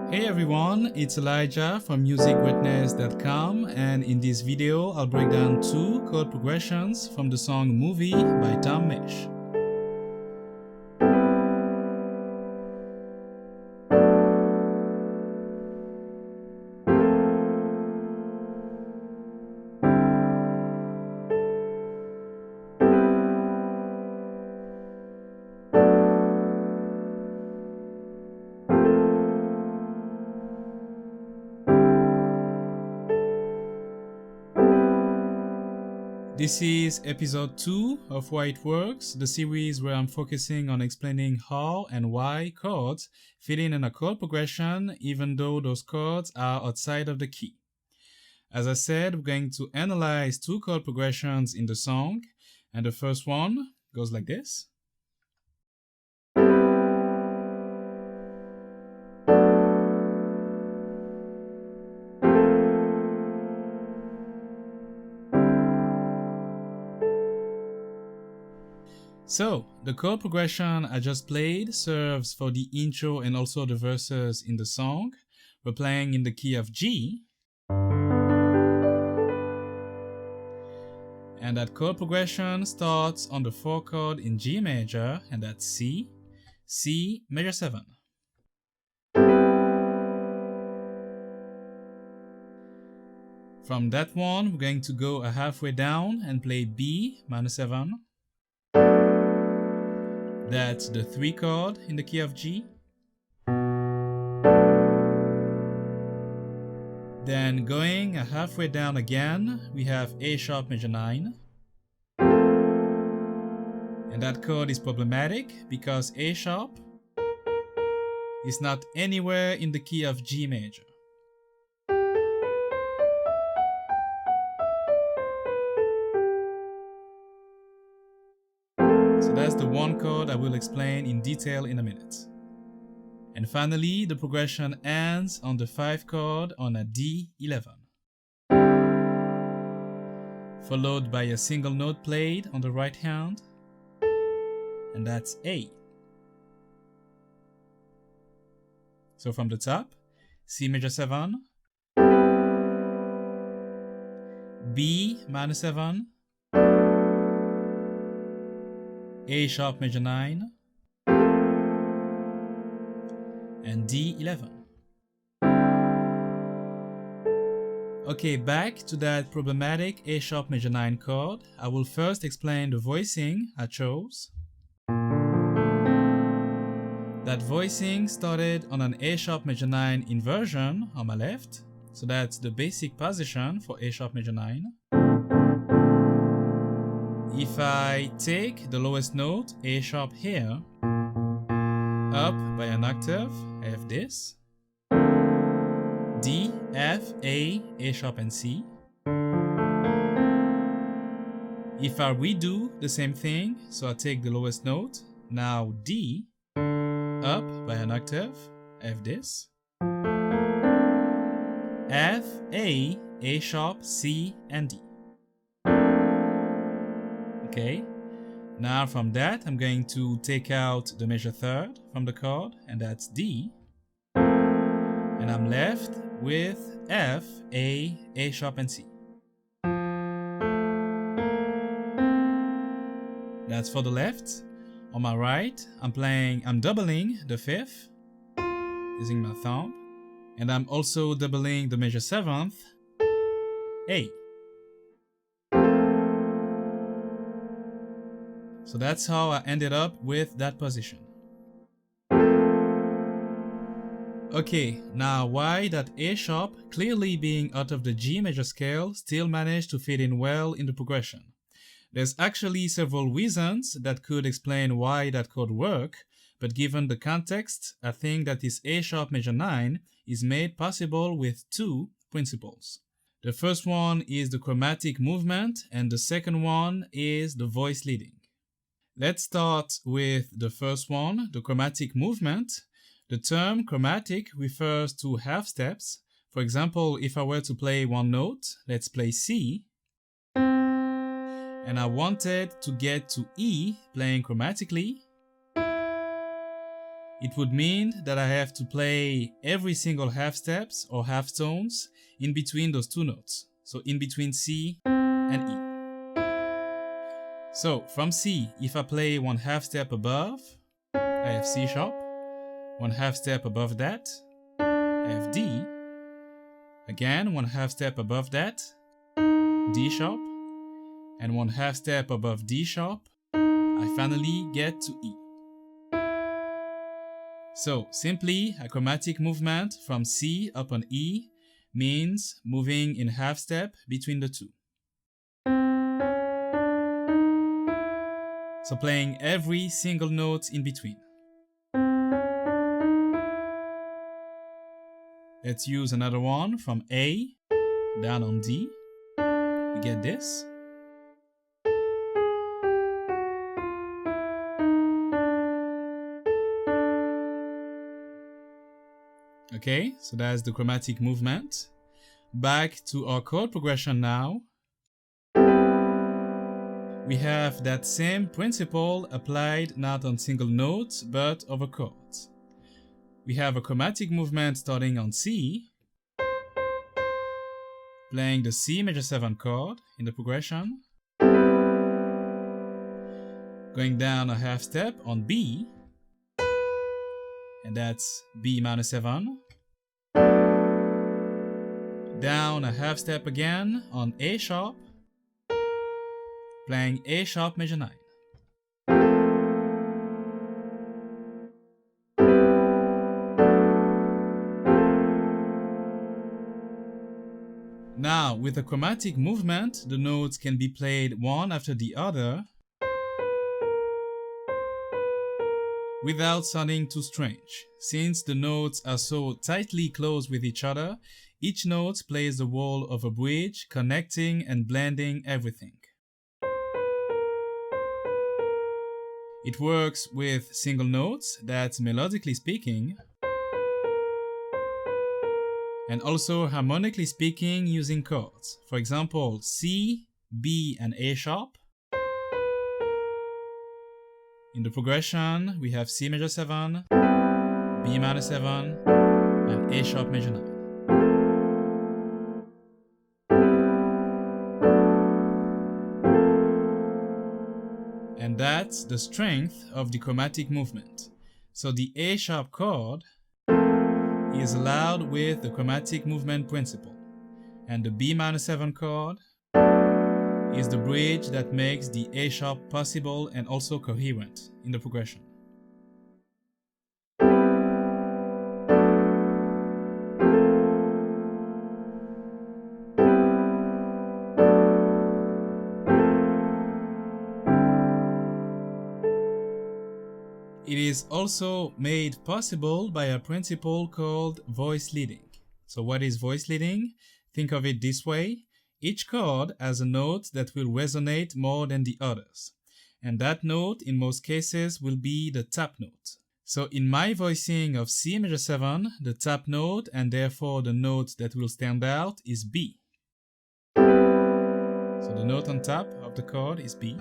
Hey everyone, it's Elijah from musicgreatness.com, and in this video I'll break down 2 chord progressions from the song Movie by Tom Misch. This is episode 2 of Why It Works, the series where I'm focusing on explaining how and why chords fit in a chord progression even though those chords are outside of the key. As I said, we're going to analyze 2 chord progressions in the song, and the first one goes like this. So, the chord progression I just played serves for the intro and also the verses in the song. We're playing in the key of G. And that chord progression starts on the 4 chord in G major, and that's C, C major 7. From that one, we're going to go a halfway down and play B minor 7. That's the 3 chord in the key of G. Then going a halfway down again, we have A sharp major 9. And that chord is problematic because A sharp is not anywhere in the key of G major. So that's the 1 chord I will explain in detail in a minute. And finally, the progression ends on the 5 chord on a D11, followed by a single note played on the right hand, and that's A. So from the top, C major 7, B minor 7, A sharp major 9, and D11. Okay, back to that problematic A sharp major 9 chord. I will first explain the voicing I chose. That voicing started on an A sharp major 9 inversion on my left, so that's the basic position for A sharp major 9. If I take the lowest note, A sharp here, up by an octave, I have this. D, F, A sharp and C. If I redo the same thing, so I take the lowest note, now D, up by an octave, I have this. F, A sharp, C, and D. Okay, now from that I'm going to take out the major 3rd from the chord, and that's D. And I'm left with F, A sharp, and C. That's for the left. On my right, I'm doubling the 5th using my thumb, and I'm also doubling the major 7th, A. So that's how I ended up with that position. Okay, now why that A sharp, clearly being out of the G major scale, still managed to fit in well in the progression? There's actually several reasons that could explain why that could work, but given the context, I think that this A sharp major 9 is made possible with 2 principles. The first one is the chromatic movement, and the second one is the voice leading. Let's start with the first one, the chromatic movement. The term chromatic refers to half steps. For example, if I were to play one note, let's play C, and I wanted to get to E playing chromatically, it would mean that I have to play every single half steps or half tones in between those two notes. So in between C and E. So from C, if I play one half step above, I have C sharp. One half step above that, I have D. Again, one half step above that, D sharp. And one half step above D sharp, I finally get to E. So simply, a chromatic movement from C up on E means moving in half step between the two. So playing every single note in between. Let's use another one from A down on D. We get this. Okay, so that's the chromatic movement. Back to our chord progression now. We have that same principle applied not on single notes but over chords. We have a chromatic movement starting on C, playing the C major 7 chord in the progression, going down a half step on B, and that's B minor 7, down a half step again on A sharp, playing A sharp major 9. Now, with a chromatic movement, the notes can be played one after the other without sounding too strange. Since the notes are so tightly close with each other, each note plays the role of a bridge, connecting and blending everything. It works with single notes, that's melodically speaking, and also harmonically speaking using chords. For example, C, B, and A sharp. In the progression, we have C major 7, B minor 7, and A sharp major 9. And that's the strength of the chromatic movement. So the A sharp chord is allowed with the chromatic movement principle, and the B minor 7 chord is the bridge that makes the A sharp possible and also coherent in the progression. It is also made possible by a principle called voice leading. So what is voice leading? Think of it this way. Each chord has a note that will resonate more than the others. And that note, in most cases, will be the tap note. So in my voicing of C major 7, the tap note, and therefore the note that will stand out, is B. So the note on top of the chord is B.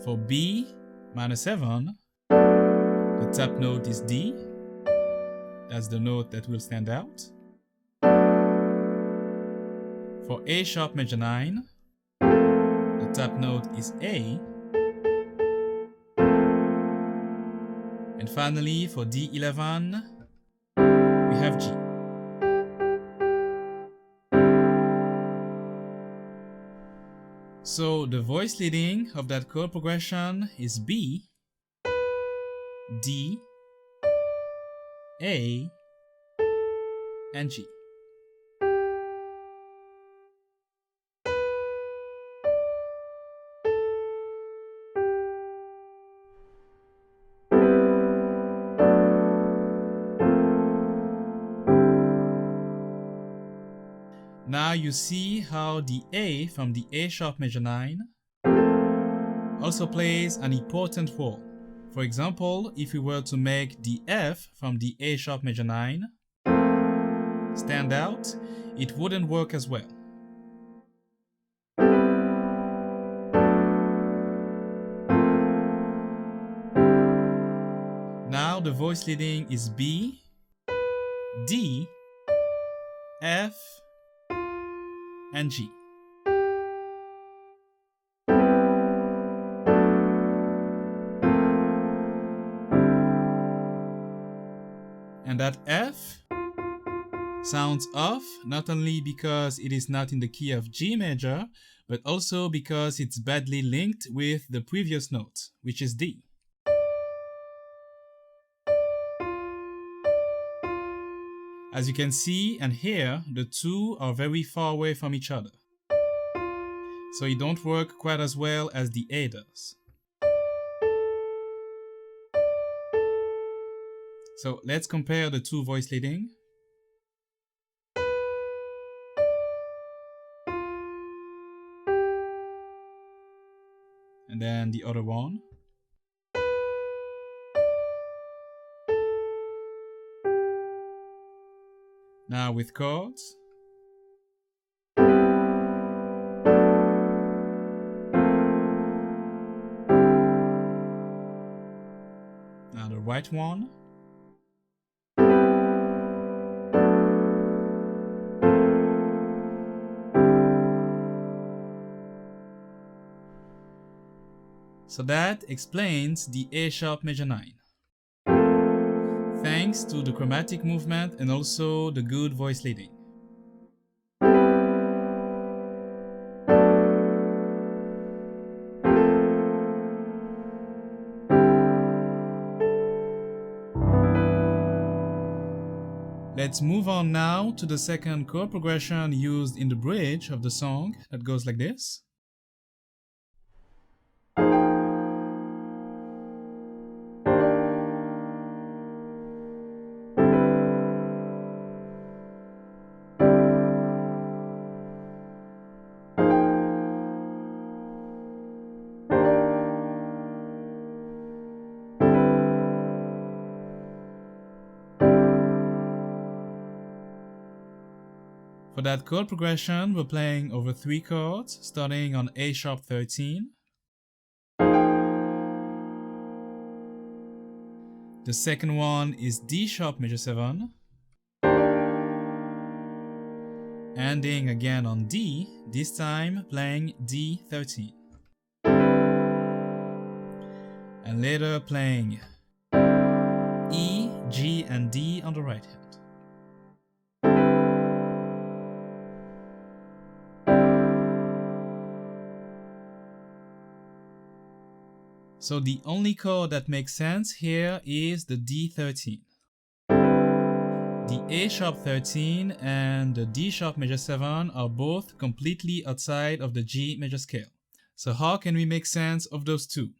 For B minor 7, the tap note is D. That's the note that will stand out. For A sharp major 9, the tap note is A. And finally, for D11, we have G. So the voice leading of that chord progression is B, D, A, and G. Now you see how the A from the A sharp major 9 also plays an important role. For example, if we were to make the F from the A sharp major 9 stand out, it wouldn't work as well. the voice leading is B, D, F, and G. And that F sounds off not only because it is not in the key of G major, but also because it's badly linked with the previous note, which is D. As you can see and hear, the two are very far away from each other, so it don't work quite as well as the A does. So let's compare the two voice leading. And then the other one. Now with chords. Now the right one. So that explains the A sharp major 9. Thanks to the chromatic movement and also the good voice leading. Let's move on now to the second chord progression used in the bridge of the song that goes like this. For that chord progression, we're playing over 3 chords, starting on A sharp 13. The second one is D sharp major 7. Ending again on D, this time playing D13. And later playing E, G, and D on the right hand. So the only chord that makes sense here is the D13. The A sharp 13 and the D sharp major 7 are both completely outside of the G major scale. So how can we make sense of those two?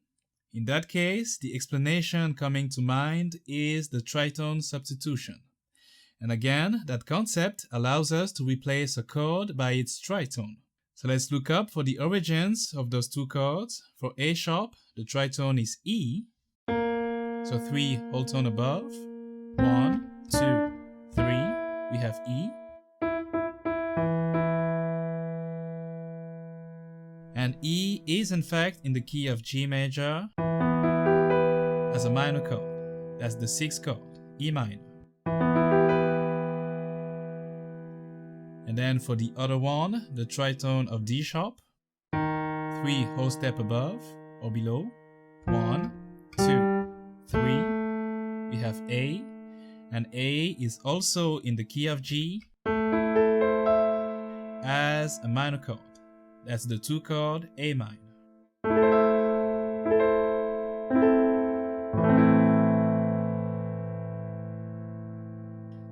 In that case, the explanation coming to mind is the tritone substitution. And again, that concept allows us to replace a chord by its tritone. So let's look up for the origins of those two chords. For A sharp, the tritone is E. So 3 whole tone above. 1, 2, 3. We have E. And E is in fact in the key of G major as a minor chord. That's the 6th chord, E minor. And then for the other one, the tritone of D sharp, 3 whole step above or below. 1, 2, 3. We have A, and A is also in the key of G as a minor chord. That's the 2 chord A minor.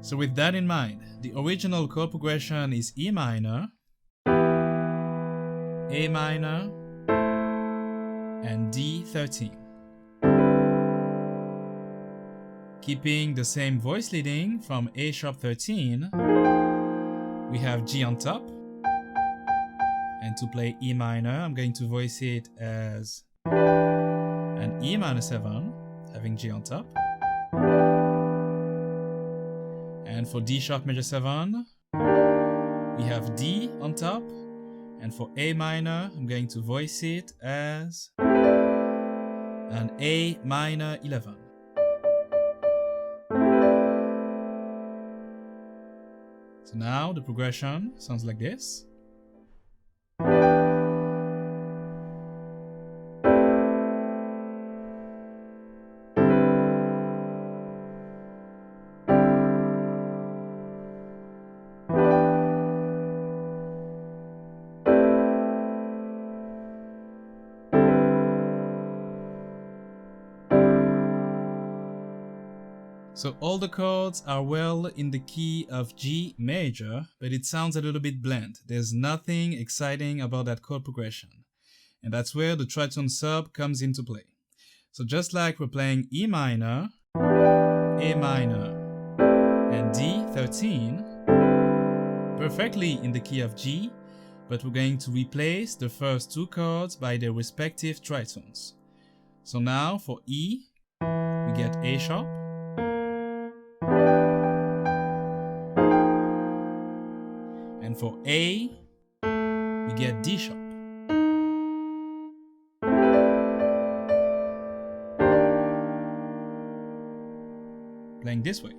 So with that in mind, the original chord progression is E minor, A minor, and D13. Keeping the same voice leading from A sharp 13, we have G on top. And to play E minor, I'm going to voice it as an E minor 7, having G on top. And for D sharp major 7, we have D on top. And for A minor, I'm going to voice it as an A minor 11. So now the progression sounds like this. So all the chords are well in the key of G major, but it sounds a little bit bland. There's nothing exciting about that chord progression. And that's where the tritone sub comes into play. So just like we're playing E minor, A minor, and D13, perfectly in the key of G, but we're going to replace the first two chords by their respective tritones. So now for E, we get A sharp, and for A, we get D sharp. Playing this way.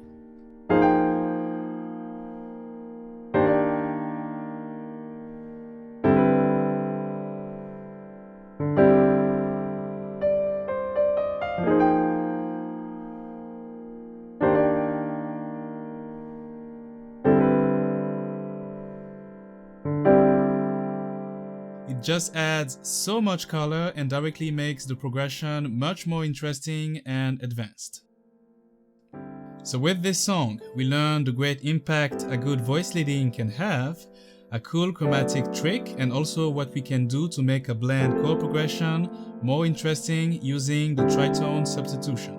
It just adds so much color and directly makes the progression much more interesting and advanced. So with this song, we learned the great impact a good voice leading can have, a cool chromatic trick, and also what we can do to make a bland chord progression more interesting using the tritone substitution.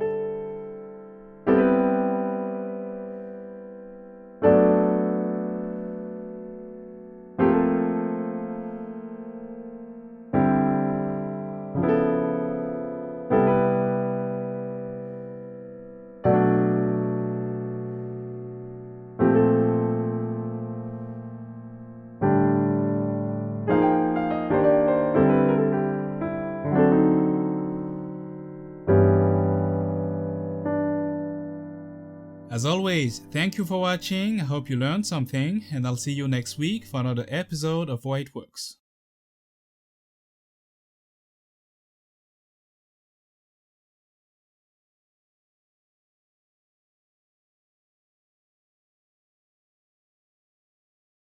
As always, thank you for watching, I hope you learned something, and I'll see you next week for another episode of WhyItWorks.